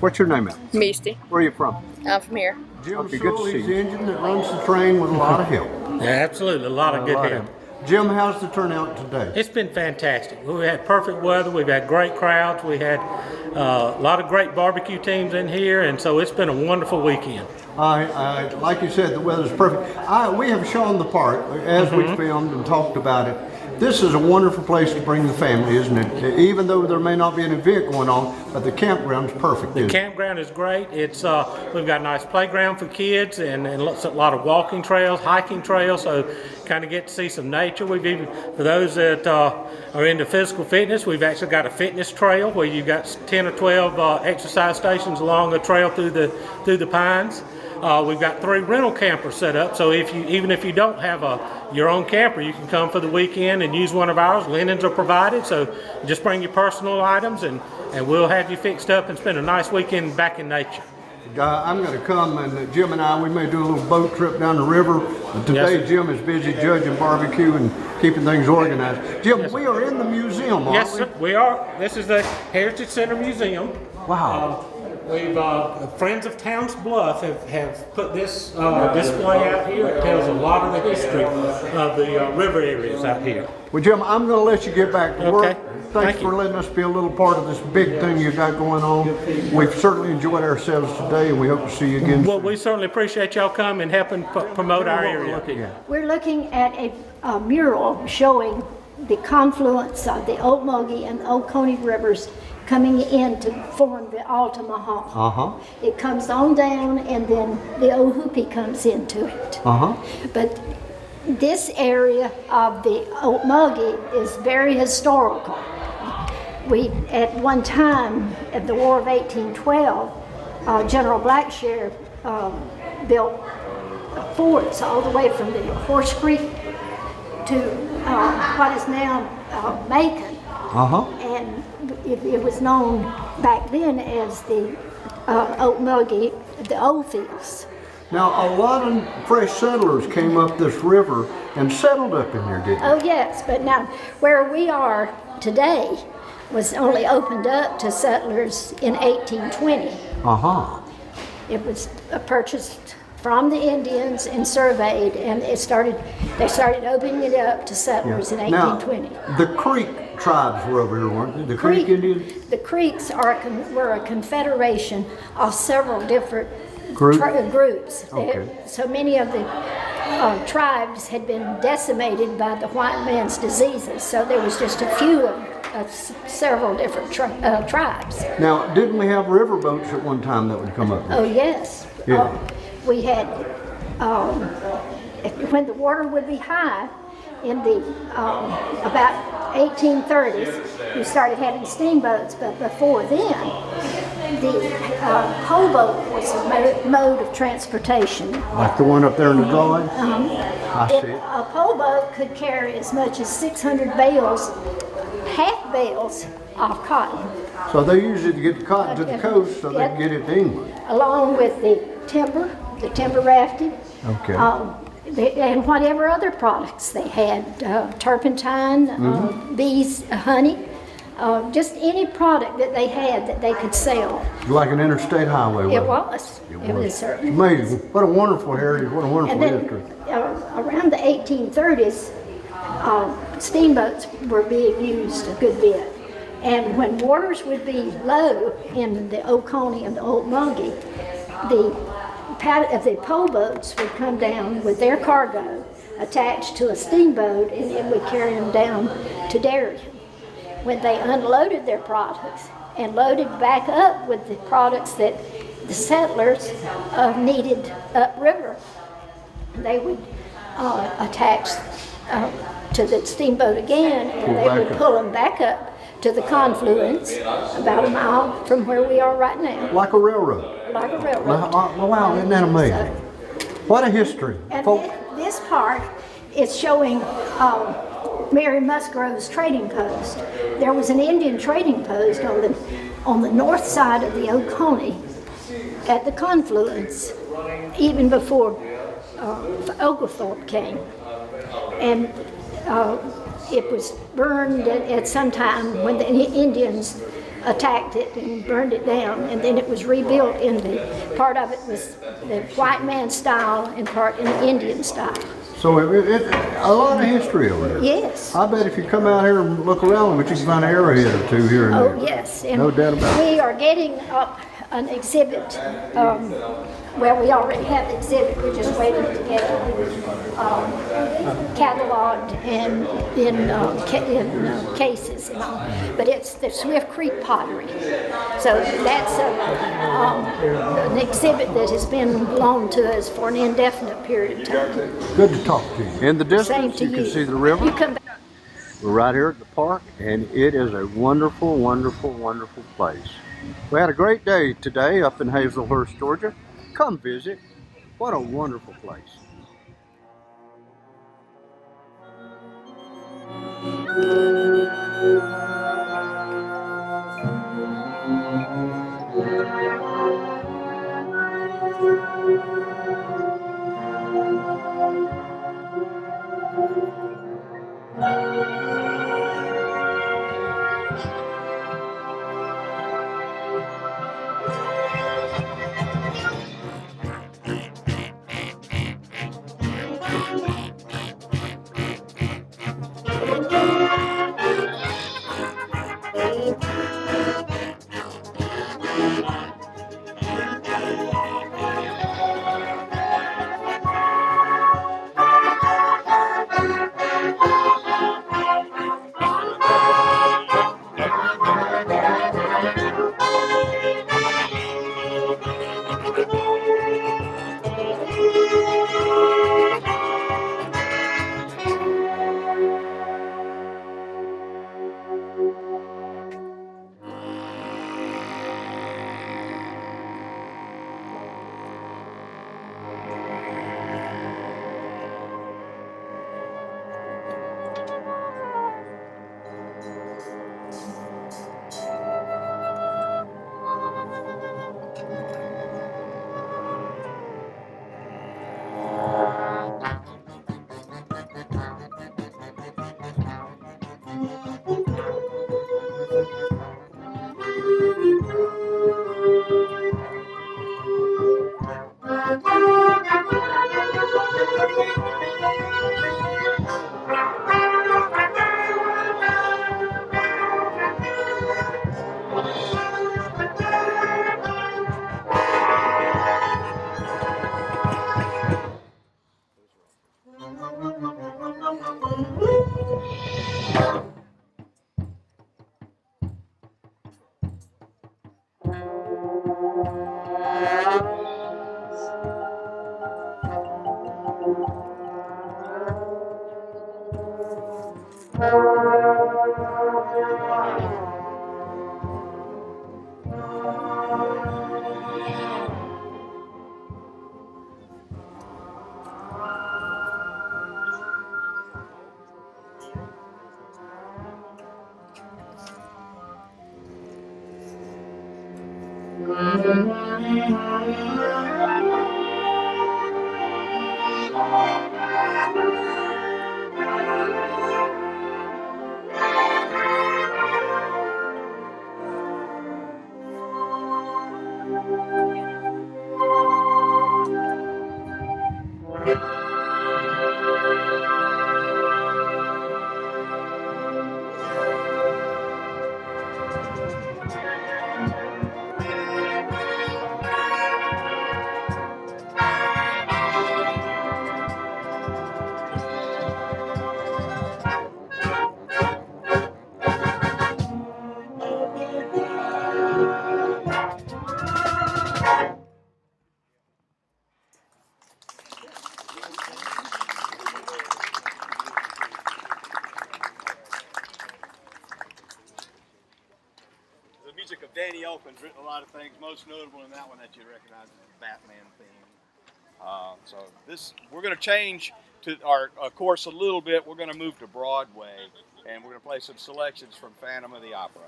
What's your name, ma'am? Misty. Where are you from? I'm from here. Jim Okay, good to Sewell, see he's you. the engine that runs the train with a lot of help. Yeah, absolutely, a lot of good help. Jim, how's the turnout today? It's been fantastic. We had perfect weather. We've had great crowds. We had a lot of great barbecue teams in here, and so it's been a wonderful weekend. Like you said, the weather's perfect. We have shown the park as we filmed and talked about it. This is a wonderful place to bring the family, isn't it? Even though there may not be an event going on, but the campground's perfect. The campground is great. It's we've got a nice playground for kids and a lot of walking trails, hiking trails, so kind of get to see some nature. We've even, for those that are into physical fitness, we've actually got a fitness trail where you've got 10 or 12 exercise stations along a trail through the pines. We've got 3 rental campers set up, so even if you don't have your own camper, you can come for the weekend and use one of ours. Linens are provided, so just bring your personal items and we'll have you fixed up and spend a nice weekend back in nature. I'm going to come, and Jim and I, we may do a little boat trip down the river. Today, Yes, Jim is busy judging barbecue and keeping things organized. Jim, we are in the museum, aren't Yes, we? sir, we are. This is the Heritage Center Museum. Wow. We've Friends of Towns Bluff have put this display out here. It tells a lot of the history of the river areas out here. Well, Jim, I'm going to let you get back to work. Okay. Thanks Thank for you. letting us be a little part of this big thing you got going on. We've certainly enjoyed ourselves today, and we hope to see you again. Well, we certainly appreciate y'all coming and helping promote our What we're area. looking at. We're looking at a mural showing the confluence of the Okmulgee and Oconee rivers coming in to form the Altamaha. Uh-huh. It comes on down, and then the Ohoopee comes into it. Uh-huh. But this area of the Okmulgee is very historical. We, at one time, at the War of 1812, General Blackshear built forts all the way from the Horse Creek to what is now Macon. Uh-huh. And it was known back then as the Okmulgee, the Old Fields. Now, a lot of fresh settlers came up this river and settled up in here, didn't they? Oh yes, but now where we are today was only opened up to settlers in 1820. Uh-huh. It was purchased from the Indians and surveyed, and they started opening it up to settlers in Now, 1820. the Creek tribes were over here, weren't they? The Creek Indians? The Creeks were a confederation of several different Groups? groups. Okay. So many of the tribes had been decimated by the white man's diseases, so there was just a few of several different tribes. Now, didn't we have river boats at one time that would come up Oh here? yes. Yeah. We had, when the water would be high, in the about 1830s, we started having steamboats, but before then, the pole boat was a mode of transportation. Like the one up there in the drawing? I see it. A pole boat could carry as much as 600 bales, half bales of cotton, So they usually get the cotton to the coast so they can get it to England. along with the timber rafting. Okay. And whatever other products they had, turpentine, bees, honey, just any product that they had that they could sell. Like an interstate highway. It wasn't was. It was certainly. Amazing. What a wonderful heritage. What a wonderful And then history. around the 1830s, steamboats were being used a good bit. And when waters would be low in the Oconee and the Okmulgee, the pole boats would come down with their cargo attached to a steamboat, and it would carry them down to Darien. When they unloaded their products and loaded back up with the products that the settlers needed upriver, they would attach to the steamboat again, and they would pull them back up to the confluence about a mile from where we are right now, Like a railroad. like a railroad. Wow, isn't that amazing? What a history. And Folks, this part is showing Mary Musgrove's trading post. There was an Indian trading post on the north side of the Oconee at the confluence, even before Oglethorpe came. And it was burned at some time when the Indians attacked it and burned it down, and then it was rebuilt in the, part of it was the white man style and part in the Indian style. So a lot of history over there. Yes. I bet if you come out here and look around, but you can find an arrowhead or two here and there. Oh, yes. And no doubt about it. we are getting up an exhibit. Well, we already have the exhibit. We're just waiting to get it cataloged and in cases and all. But it's the Swift Creek pottery. So that's an exhibit that has been loaned to us for an indefinite period of time. Good to talk to you. In the Same distance, to you can you. see the river. You come back. We're right here at the park, and it is a wonderful, wonderful, wonderful place. We had a great day today up in Hazelhurst, Georgia. Come visit. What a wonderful place. The music of Danny Elfman's written a lot of things. Most notable in that one that you recognize is the Batman theme. So we're going to change to our course a little bit. We're going to move to Broadway, and we're going to play some selections from Phantom of the Opera.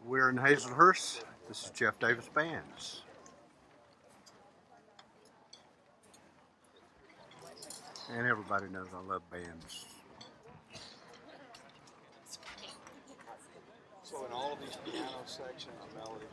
We're in Hazelhurst. This is Jeff Davis Bands. And everybody knows I love bands. So in all of these piano sections, melody,